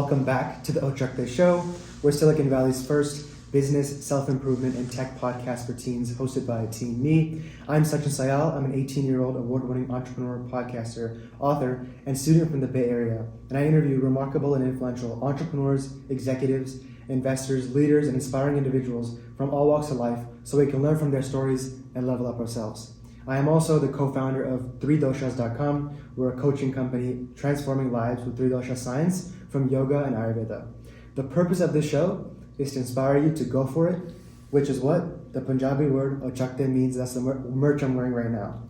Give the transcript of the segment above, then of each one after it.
welcome back to the Ochakde Show. We're Silicon Valley's first business, self-improvement, and tech podcast for teens, hosted by Teen Me. I'm Sachin Syal. I'm an 18-year-old award-winning entrepreneur, podcaster, author, and student from the Bay Area. And I interview remarkable and influential entrepreneurs, executives, investors, leaders, and inspiring individuals from all walks of life so we can learn from their stories and level up ourselves. I am also the co-founder of 3doshas.com. We're a coaching company transforming lives with 3-dosha science from yoga and Ayurveda. The purpose of this show is to inspire you to go for it, which is what the Punjabi word ochakde means. That's the merch I'm wearing right now.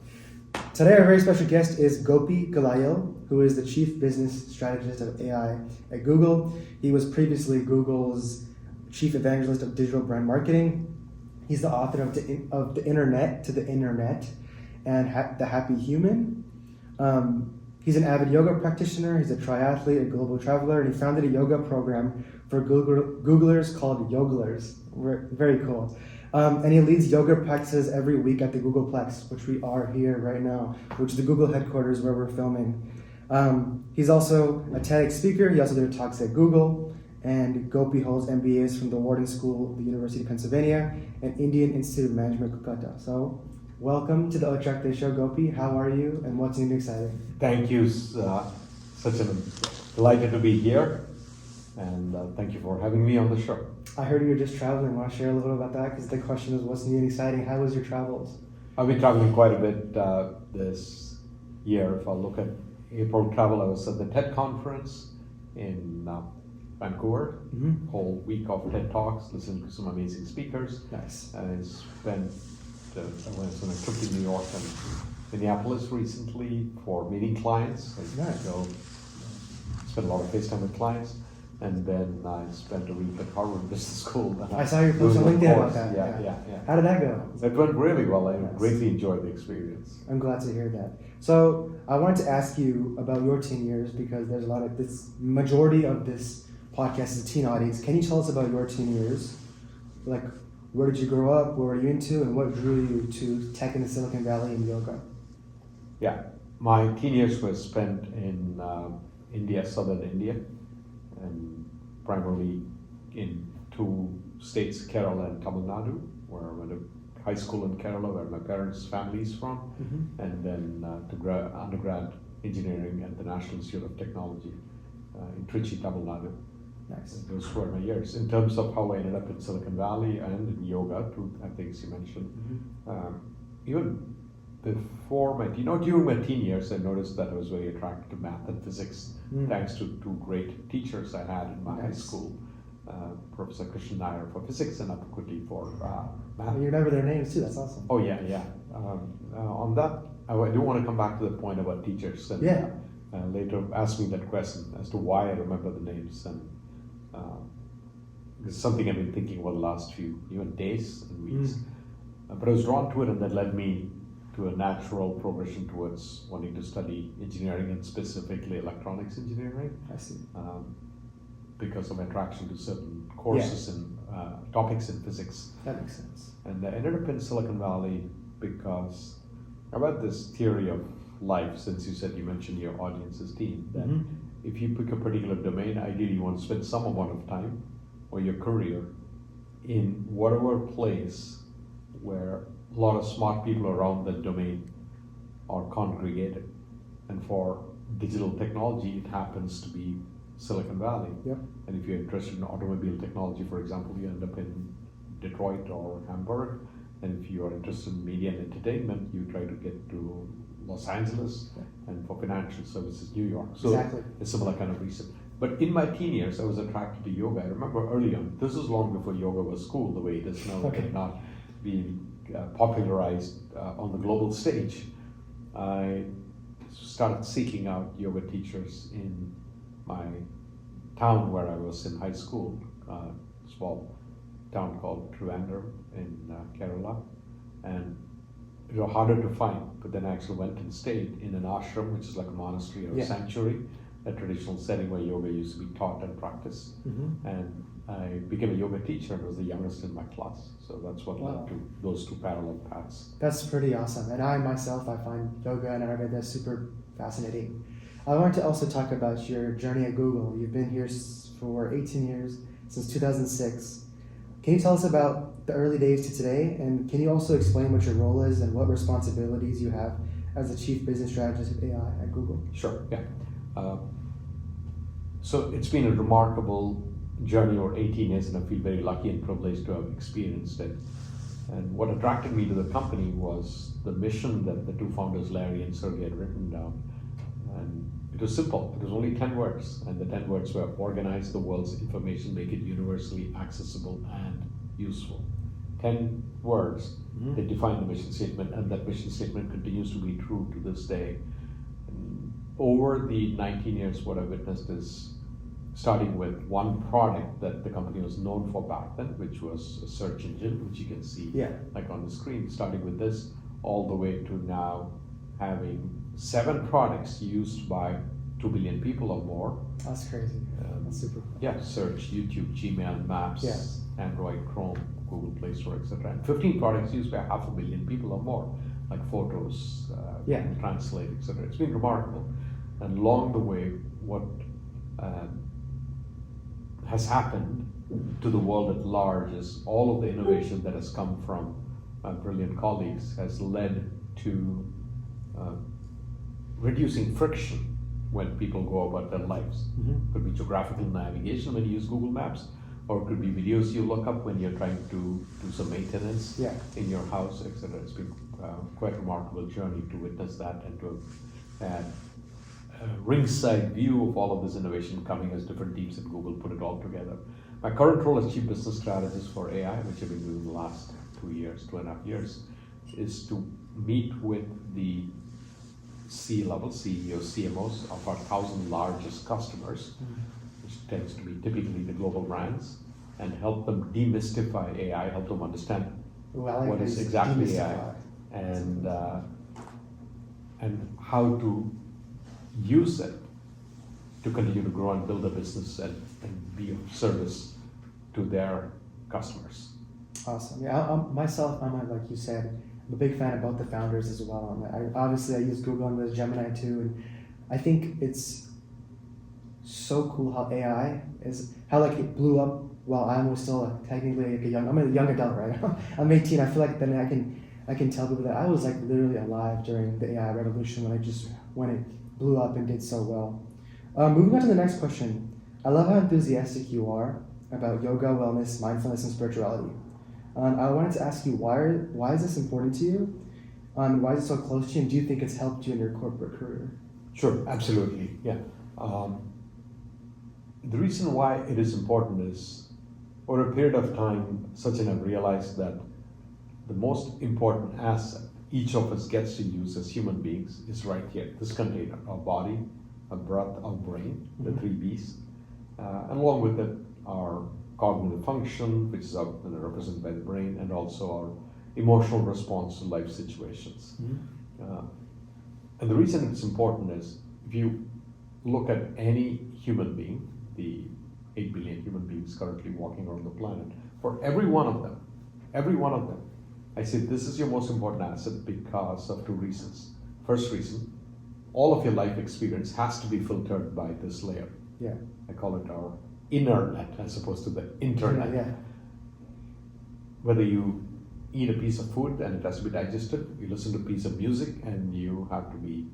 Today, our very special guest is Gopi Kallayil, who is the Chief Business Strategist of AI at Google. He was previously Google's Chief Evangelist of Digital Brand Marketing. He's the author of the Internet to the Internet and The Happy Human. He's an avid yoga practitioner. He's a triathlete, a global traveler, and he founded a yoga program for Googlers called Yoglers. Very cool. And he leads yoga practices every week at the Googleplex, which we are here right now, which is the Google headquarters where we're filming. He's also a TEDx speaker. He also did talks at Google. And Gopi holds MBAs from the Wharton School, the University of Pennsylvania, and Indian Institute of Management, Calcutta. So, welcome to the Ochakde Show, Gopi. How are you, and what's new and exciting? Thank you, Sachin. Delighted to be here, and thank you for having me on the show. I heard you were just traveling. Want to share a little bit about that? Because the question is, what's new and exciting? How was your travels? I've been traveling quite a bit this year. If I look at April travel, I was at the TED conference in Vancouver, whole week of TED Talks, listening to some amazing speakers. Nice. I went on a trip to New York and Minneapolis recently for meeting clients. Nice. So spent a lot of face time with clients, and then I spent a week at Harvard Business School. I saw your post on LinkedIn about that. Yeah. How did that go? It went really well. I Nice. greatly enjoyed the experience. I'm glad to hear that. So I wanted to ask you about your teen years because there's a lot of this majority of this podcast is a teen audience. Can you tell us about your teen years? Like, where did you grow up? What were you into? And what drew you to tech in the Silicon Valley and yoga? Yeah, my teen years were spent in India, southern India, and primarily in two states, Kerala and Tamil Nadu, where I went to high school in Kerala, where my parents' family is from, and then to undergrad engineering at the National Institute of Technology in Trichy, Tamil Nadu. Nice. Those were my years. In terms of how I ended up in Silicon Valley and in yoga, two things you mentioned. Even before during my teen years, I noticed that I was very attracted to math and physics, thanks to two great teachers I had in my high school, Professor Krishnan Nair for physics and Apukuti for math. And you remember their names too, that's awesome. Oh yeah. On that, I do want to come back to the point about teachers and later ask me that question as to why I remember the names, and it's something I've been thinking about the last few even days and weeks. But I was drawn to it, and that led me to a natural progression towards wanting to study engineering, and specifically electronics engineering. I see. Because of my attraction to certain courses and topics in physics. That makes sense. And I ended up in Silicon Valley because about this theory of life, since you mentioned your audience's team, that if you pick a particular domain, ideally you want to spend some amount of time or your career in whatever place where a lot of smart people around that domain are congregated. And for digital technology, it happens to be Silicon Valley. Yep. And if you're interested in automobile technology, for example, you end up in Detroit or Hamburg. And if you are interested in media and entertainment, you try to get to Los Angeles, and for financial services, New York. So exactly. A similar kind of reason. But in my teen years, I was attracted to yoga. I remember early on, this was long before yoga was cool the way it is now. It had not been popularized on the global stage. I started seeking out yoga teachers in my town where I was in high school, a small town called Trivandrum in Kerala. And it was harder to find, but then I actually went and stayed in an ashram, which is like a monastery or a sanctuary, a traditional setting where yoga used to be taught and practiced. And I became a yoga teacher and was the youngest in my class. So that's what led to those two parallel paths. That's pretty awesome. And I myself, I find yoga and Ayurveda super fascinating. I wanted to also talk about your journey at Google. You've been here for 18 years, since 2006. Can you tell us about the early days to today? And can you also explain what your role is and what responsibilities you have as the Chief Business Strategist of AI at Google? Sure, yeah. So it's been a remarkable journey over 18 years, and I feel very lucky and privileged to have experienced it. And what attracted me to the company was the mission that the two founders, Larry and Sergey, had written down. And it was simple. It was only 10 words. And the 10 words were organize the world's information, make it universally accessible and useful. 10 words that define the mission statement, and that mission statement continues to be true to this day. And over the 19 years, what I witnessed is starting with one product that the company was known for back then, which was a search engine, which you can see like on the screen, starting with this all the way to now having 7 products used by 2 billion people or more. That's crazy. That's super cool. Yeah, search, YouTube, Gmail, Maps, Android, Chrome, Google Play Store, etc. And 15 products used by 500 million people or more, like photos, Translate, etc. It's been remarkable. And along the way, what has happened to the world at large is all of the innovation that has come from my brilliant colleagues has led to reducing friction when people go about their lives. It could be geographical navigation when you use Google Maps, or it could be videos you look up when you're trying to do some maintenance in your house, etc. It's been quite a remarkable journey to witness that and to have a ringside view of all of this innovation coming as different teams at Google put it all together. My current role as Chief Business Strategist for AI, which I've been doing the last 2.5 years, is to meet with the C-level, CEOs, CMOs of our 1,000 largest customers, which tends to be typically the global brands, and help them demystify AI, help them understand what is exactly AI, and how to use it to continue to grow and build a business and be of service to their customers. Awesome. Yeah, myself, like you said, I'm a big fan of both the founders as well. I use Google and there's Gemini too, and I think it's so cool how AI it blew up while I was still technically I'm a young adult, right? I'm 18. I feel like then I can tell people that I was like literally alive during the AI revolution when it blew up and did so well. Moving on to the next question. I love how enthusiastic you are about yoga, wellness, mindfulness, and spirituality. I wanted to ask you, why is this important to you? Why is it so close to you? And do you think it's helped you in your corporate career? Sure, absolutely, yeah. The reason why it is important is, over a period of time, Sachin, I've realized that the most important asset each of us gets to use as human beings is right here, this container, our body, our breath, our brain, the 3 Bs, and along with it, our cognitive function, which is represented by the brain, and also our emotional response to life situations. And the reason it's important is, if you look at any human being, the 8 billion human beings currently walking around the planet, for every one of them, I say this is your most important asset because of 2 reasons. First reason, all of your life experience has to be filtered by this layer. I call it our inner net as opposed to the internet. Whether you eat a piece of food and it has to be digested, you listen to a piece of music and you have to be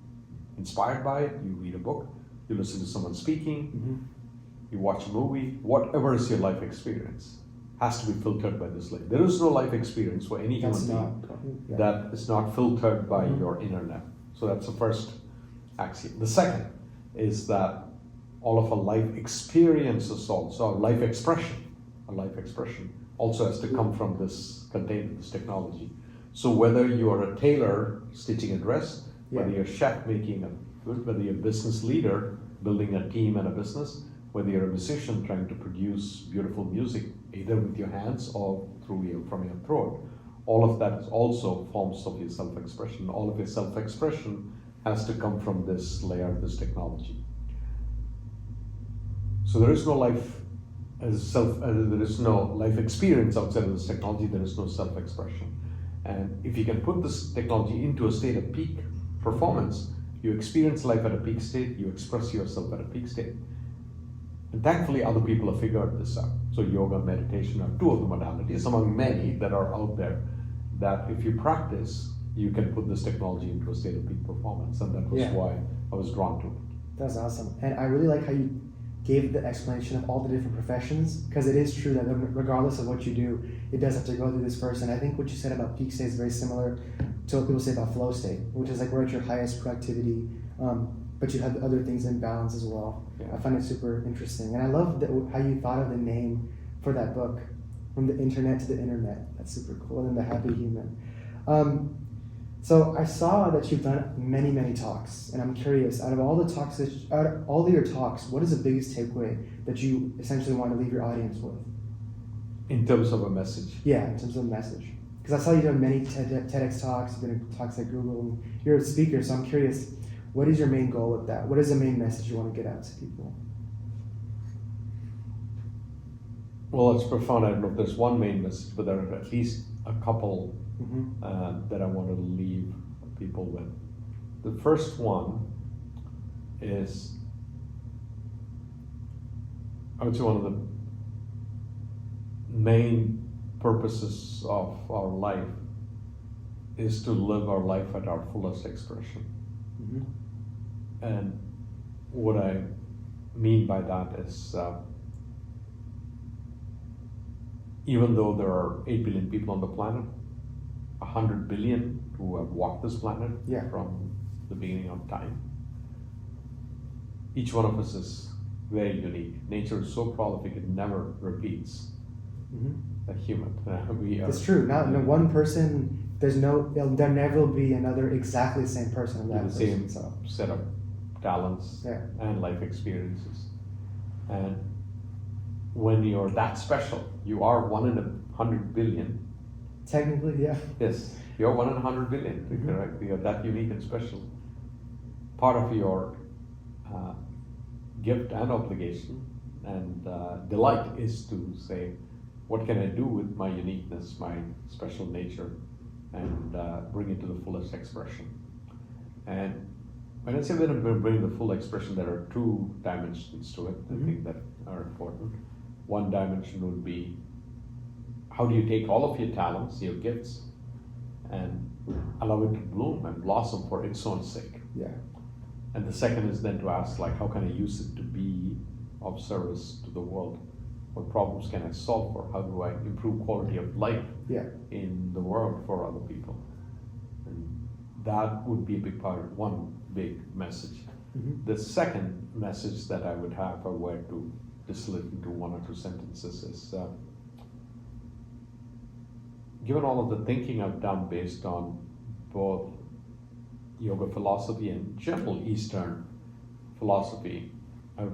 inspired by it, you read a book, you listen to someone speaking, you watch a movie, whatever is your life experience has to be filtered by this layer. There is no life experience for any human being that is not filtered by your internet. So that's the first axiom. The second is that all of our life experiences also, our life expression also has to come from this container, this technology. So whether you are a tailor stitching a dress, whether you're a chef making a food, whether you're a business leader building a team and a business, whether you're a musician trying to produce beautiful music, either with your hands or from your throat, all of that is also forms of your self-expression. All of your self-expression has to come from this layer, this technology. So there is no life there is no life experience outside of this technology. There is no self-expression. And if you can put this technology into a state of peak performance, You experience life at a peak state, you express yourself at a peak state. And thankfully, other people have figured this out. So yoga, meditation are two of the modalities among many that are out there that if you practice, you can put this technology into a state of peak performance. And that was why I was drawn to it. That's awesome. And I really like how you gave the explanation of all the different professions, because it is true that regardless of what you do, it does have to go through this first. And I think what you said about peak state is very similar to what people say about flow state, which is like we're at your highest productivity, but you have other things in balance as well. I find it super interesting. And I love how you thought of the name for that book, From the Internet to the Internet. That's super cool. And The Happy Human. So I saw that you've done many, many talks, and I'm curious, out of all the talks, out of all of your talks, what is the biggest takeaway that you essentially want to leave your audience with? In terms of a message? Yeah, in terms of a message. Because I saw you've done many TEDx talks, you've been in talks at Google, and you're a speaker, so I'm curious, what is your main goal with that? What is the main message you want to get out to people? Well, it's profound. I don't know if there's one main message, but there are at least a couple that I want to leave people with. The first one is, I would say, one of the main purposes of our life is to live our life at our fullest expression. And what I mean by that is, even though there are 8 billion people on the planet, 100 billion who have walked this planet from the beginning of time, each one of us is very unique. Nature is so prolific, it never repeats a human. It's true. Not one person, there never will be another exactly the same person. The same set of talents and life experiences. And when you're that special, you are 1 in 100 billion. Technically, yeah. Yes, you're 1 in 100 billion, correct? You're that unique and special. Part of your gift and obligation and delight is to say, what can I do with my uniqueness, my special nature, and bring it to the fullest expression? And when I say that I'm going to bring the full expression, there are 2 dimensions to it, I think, that are important. One dimension would be, how do you take all of your talents, your gifts, and allow it to bloom and blossom for its own sake? And the second is then to ask, like, how can I use it to be of service to the world? What problems can I solve, or how do I improve quality of life in the world for other people? And that would be a big part, one big message. The second message that I would have, if I were to distill it into 1 or 2 sentences, is given all of the thinking I've done based on both yoga philosophy and general Eastern philosophy, I've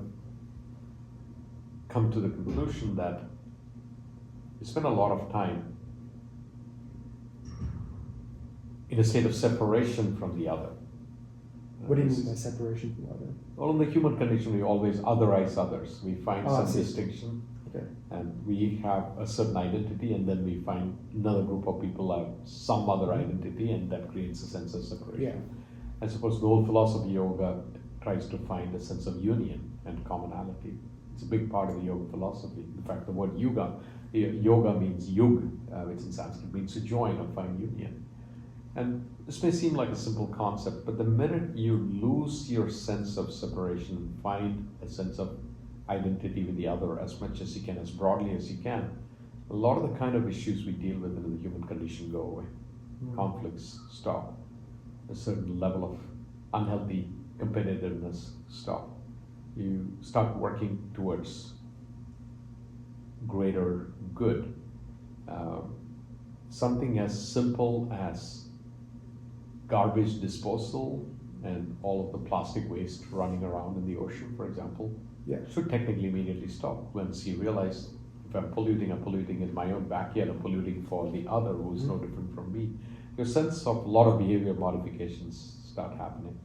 come to the conclusion that we spend a lot of time in a state of separation from the other. What do you mean by separation from the other? Well, in the human condition, we always otherize others. We find some distinction, and we have a certain identity, and then we find another group of people have some other identity, and that creates a sense of separation. I suppose the whole philosophy of yoga tries to find a sense of union and commonality. It's a big part of the yoga philosophy. In fact, the word yoga means yug, which in Sanskrit means to join or find union. And this may seem like a simple concept, but the minute you lose your sense of separation and find a sense of identity with the other as much as you can, as broadly as you can, a lot of the kind of issues we deal with in the human condition go away. Conflicts stop. A certain level of unhealthy competitiveness stop. You start working towards greater good. Something as simple as garbage disposal and all of the plastic waste running around in the ocean, for example, should technically immediately stop. Once you realize, if I'm polluting in my own backyard, I'm polluting for the other who is no different from me. Your sense of a lot of behavior modifications start happening.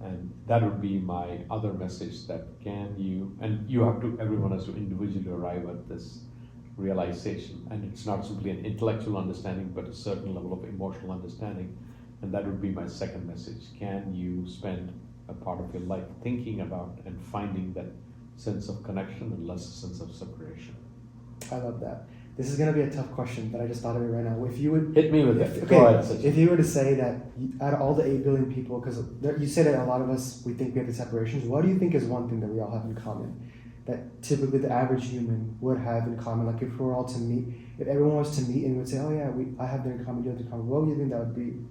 And that would be my other message, that everyone has to individually arrive at this realization. And it's not simply an intellectual understanding, but a certain level of emotional understanding. And that would be my second message. Can you spend a part of your life thinking about and finding that sense of connection and less sense of separation? I love that. This is going to be a tough question, but I just thought of it right now. If you would hit me with it. Okay, Go ahead, Sachin. if you were to say that out of all the 8 billion people, because you say that a lot of us, we think we have the separations, what do you think is one thing that we all have in common that typically the average human would have in common? Like if we were all to meet, if everyone was to meet and would say, oh yeah, I have that in common, you have that in common, what do you think that would be?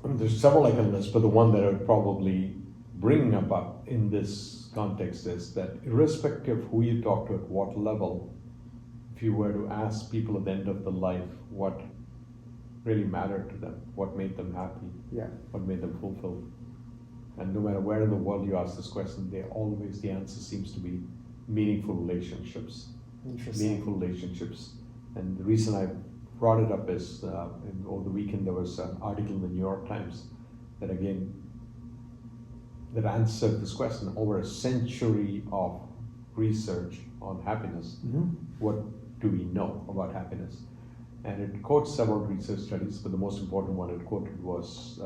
There's several I can list, but the one that I would probably bring up in this context is that irrespective of who you talk to at what level, if you were to ask people at the end of the life what really mattered to them, what made them happy, what made them fulfilled, and no matter where in the world you ask this question, the answer seems to be meaningful relationships. Meaningful relationships. And the reason I brought it up is over the weekend there was an article in the New York Times that answered this question. Over a century of research on happiness, what do we know about happiness? And it quotes several research studies, but the most important one it quoted was,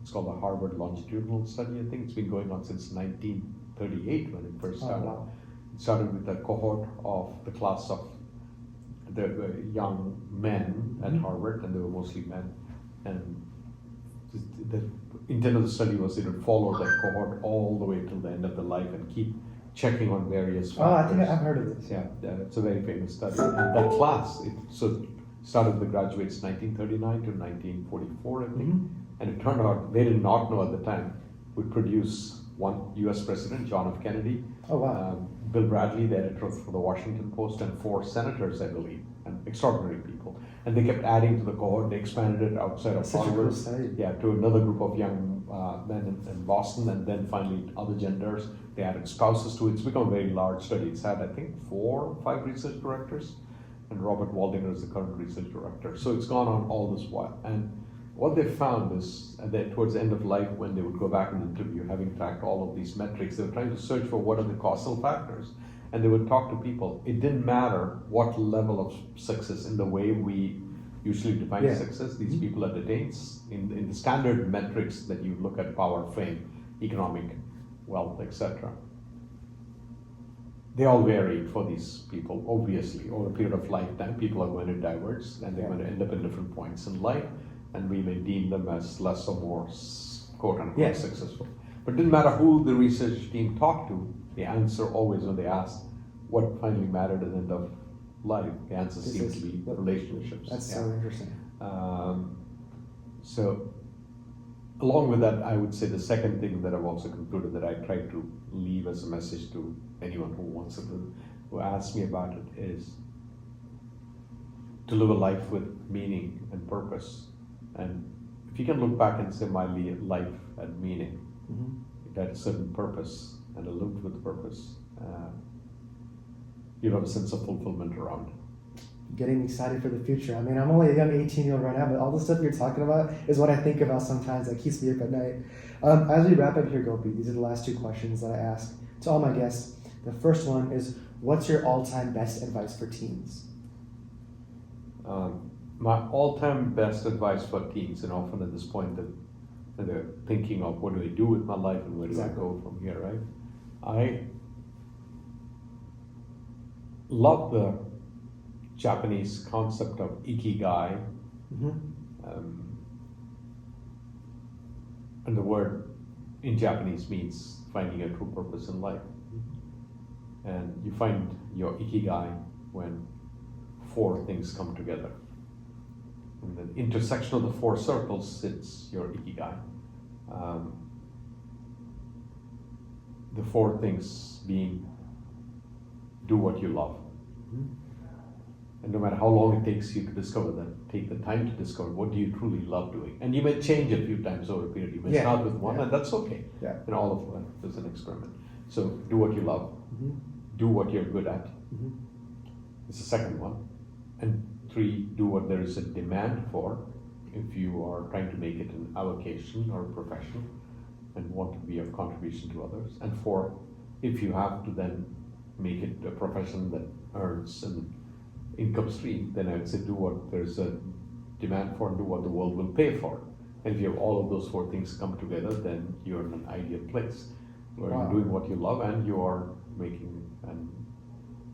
it's called the Harvard Longitudinal Study. I think it's been going on since 1938 when it first started. Wow. It started with a cohort of the class of the young men at Harvard, and they were mostly men. And the intent of the study was it would follow that cohort all the way till the end of their life and keep checking on various factors. Oh, I think I've heard of this. Yeah, it's a very famous study. And that class, started the graduates 1939 to 1944, I think. And it turned out they did not know at the time would produce one U.S. president, John F. Kennedy. Oh, wow. Bill Bradley, the editor for the Washington Post, and 4 senators, I believe, and extraordinary people. And they kept adding to the cohort. They expanded it outside of Harvard, to another group of young men in Boston, and then finally other genders. They added spouses to it. It's become a very large study. It's had, I think, 4 or 5 research directors, and Robert Waldinger is the current research director. So it's gone on all this while. And what they found is that towards the end of life, when they would go back and interview, having tracked all of these metrics, they were trying to search for what are the causal factors. And they would talk to people. It didn't matter what level of success in the way we usually define success these people had attained in the standard metrics that you look at: power, fame, economic wealth, etc. They all vary for these people, obviously. Over a period of lifetime, people are going to diverge and they're going to end up in different points in life. And we may deem them as less or more quote-unquote successful. But it didn't matter who the research team talked to, the answer always when they asked what finally mattered at the end of life, the answer seemed to be relationships. That's so interesting. So along with that, I would say the second thing that I've also concluded that I try to leave as a message to anyone who wants to, who asks me about it, is to live a life with meaning and purpose. And if you can look back and say my life had meaning, it had a certain purpose, and I lived with purpose, you have a sense of fulfillment around it. Getting excited for the future. I mean, I'm only a young 18-year-old right now, but all the stuff you're talking about is what I think about sometimes that keeps me up at night. As we wrap up here, Gopi, these are the last 2 questions that I ask to all my guests. The first one is, what's your all-time best advice for teens? My all-time best advice for teens, and often at this point that they're thinking of what do I do with my life and where do I go from here, right? I love the Japanese concept of ikigai. And the word in Japanese means finding a true purpose in life. And you find your ikigai when 4 things come together. In the intersection of the 4 circles sits your ikigai. The 4 things being, do what you love. And no matter how long it takes you to discover that, take the time to discover what do you truly love doing. And you may change a few times over a period. You may start with one, and that's okay. And all of that is an experiment. So do what you love. Do what you're good at. It's the second one. And 3, do what there is a demand for if you are trying to make it an avocation or a profession and want to be a contribution to others. And 4, if you have to then make it a profession that earns and income stream, then I would say do what there's a demand for and do what the world will pay for. And if you have all of those four things come together, then you're in an ideal place where Wow. you're doing what you love and you are making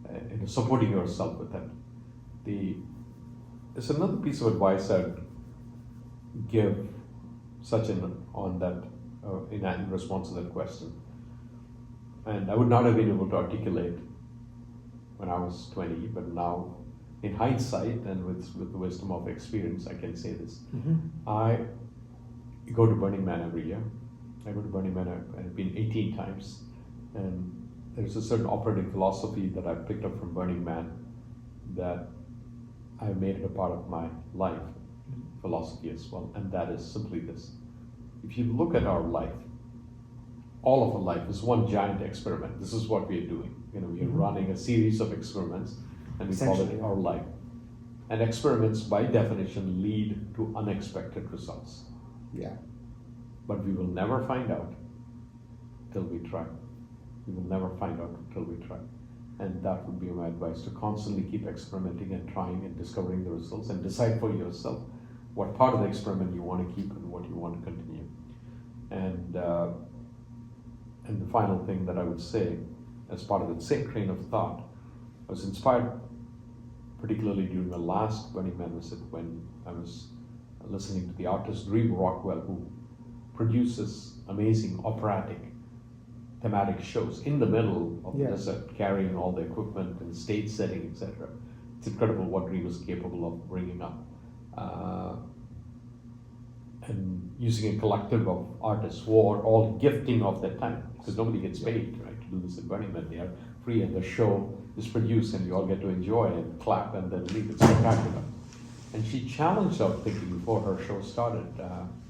and supporting yourself with that. There's another piece of advice I'd give Sachin on that in response to that question. And I would not have been able to articulate when I was 20, but now in hindsight and with the wisdom of experience, I can say this. I go to Burning Man every year. I go to Burning Man, I've been 18 times, and there's a certain operating philosophy that I picked up from Burning Man that I've made it a part of my life philosophy as well, and that is simply this. If you look at our life, all of our life is one giant experiment. This is what we are doing. We are running a series of experiments, and we call it our life. And experiments, by definition, lead to unexpected results. Yeah. But we will never find out till we try. We will never find out until we try. And that would be my advice, to constantly keep experimenting and trying and discovering the results, and decide for yourself what part of the experiment you want to keep and what you want to continue. And the final thing that I would say, as part of the same train of thought, I was inspired particularly during the last Burning Man visit when I was listening to the artist Dream Rockwell, who produces amazing operatic thematic shows in the middle of the desert, carrying all the equipment and stage setting, etc. It's incredible what Dream is capable of bringing up. And using a collective of artists who are all gifting of their time, because nobody gets paid, right, to do this at Burning Man. They are free, and the show is produced, and you all get to enjoy and clap and then leave. It's spectacular. And she challenged our thinking before her show started,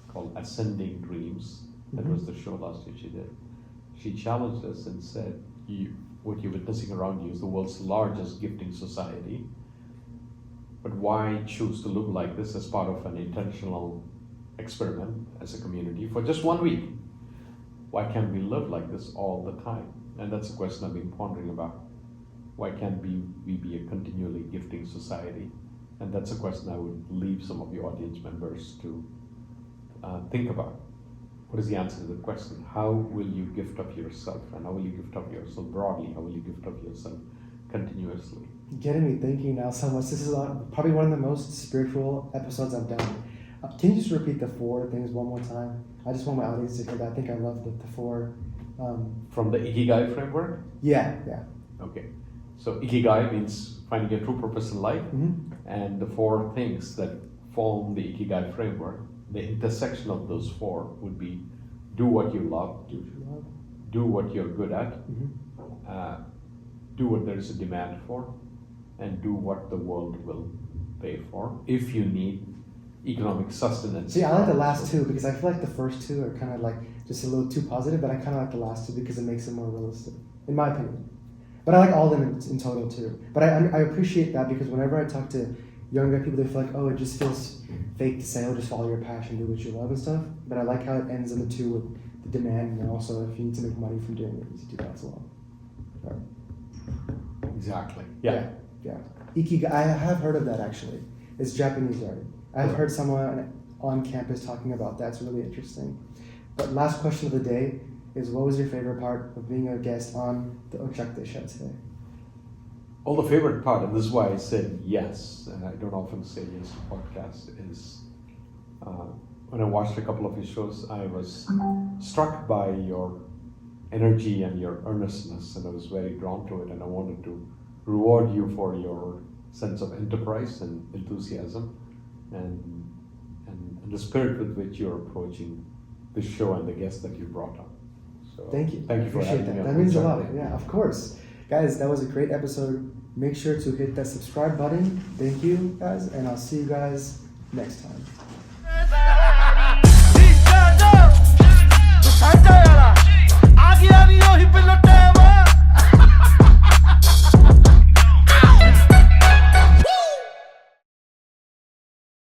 called Ascending Dreams. That was the show last year she did. She challenged us and said, what you're witnessing around you is the world's largest gifting society. But why choose to live like this as part of an intentional experiment as a community for just 1 week? Why can't we live like this all the time? And that's a question I've been pondering about. Why can't we be a continually gifting society? And that's a question I would leave some of the audience members to think about. What is the answer to the question? How will you gift up yourself? And how will you gift up yourself broadly? How will you gift up yourself continuously? Getting me thinking now so much. This is probably one of the most spiritual episodes I've done. Can you just repeat the 4 things one more time? I just want my audience to hear that. I think I love the 4. From the Ikigai framework? Yeah. Okay. So Ikigai means finding a true purpose in life. And the 4 things that form the Ikigai framework, the intersection of those 4 would be: do what you love, do what you're good at, do what there is a demand for, and do what the world will pay for if you need economic sustenance. See, I like the last 2 because I feel like the first 2 are kind of like just a little too positive, but I kind of like the last 2 because it makes it more realistic, in my opinion. But I like all of them in total too. But I appreciate that, because whenever I talk to younger people, they feel like, oh, it just feels fake to say, oh, just follow your passion, do what you love and stuff. But I like how it ends in the 2 with the demand, and also if you need to make money from doing it, you do that as well. Right. Exactly. Yeah. Ikigai, I have heard of that actually. It's Japanese art. I've heard someone on campus talking about that. It's really interesting. But last question of the day is, what was your favorite part of being a guest on the Ochakde show today? Well, the favorite part, and this is why I said yes, and I don't often say yes to podcasts, is when I watched a couple of your shows, I was struck by your energy and your earnestness, and I was very drawn to it, and I wanted to reward you for your sense of enterprise and enthusiasm and the spirit with which you're approaching this show and the guests that you brought on. So thank you. Thank you for Appreciate having me. That means a lot. Yeah, of course. Guys, that was a great episode. Make sure to hit that subscribe button. Thank you, guys, and I'll see you guys next time.